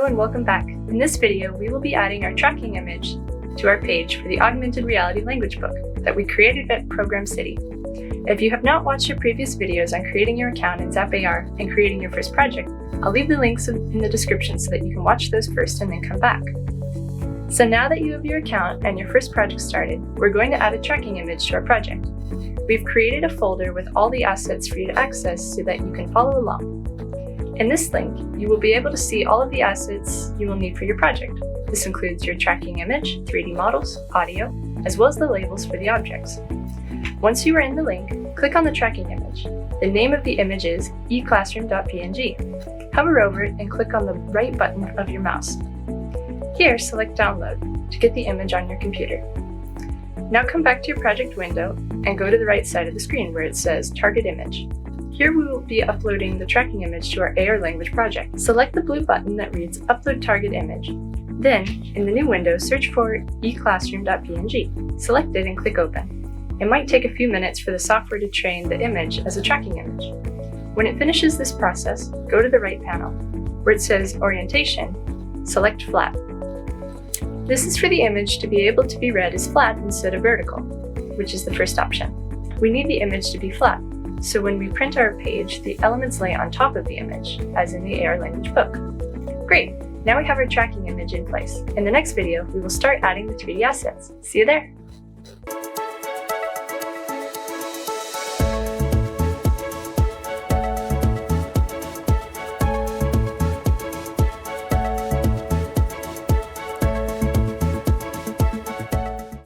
and welcome back. In this video, we will be adding our tracking image to our page for the Augmented Reality Language Book that we created at Program City. If you have not watched our previous videos on creating your account in ZappAR and creating your first project, I'll leave the links in the description so that you can watch those first and then come back. So now that you have your account and your first project started, we're going to add a tracking image to our project. We've created a folder with all the assets for you to access so that you can follow along. In this link, you will be able to see all of the assets you will need for your project. This includes your tracking image, 3D models, audio, as well as the labels for the objects. Once you are in the link, click on the tracking image. The name of the image is eClassroom.png. Hover over it and click on the right button of your mouse. Here, select Download to get the image on your computer. Now come back to your project window and go to the right side of the screen where it says Target Image. Here we will be uploading the tracking image to our AR language project. Select the blue button that reads Upload Target Image. Then, in the new window, search for eClassroom.png. Select it and click Open. It might take a few minutes for the software to train the image as a tracking image. When it finishes this process, go to the right panel. Where it says Orientation, select Flat. This is for the image to be able to be read as flat instead of vertical, which is the first option. We need the image to be flat, so when we print our page, the elements lay on top of the image, as in the AR language book. Great! Now we have our tracking image in place. In the next video, we will start adding the 3D assets. See you there!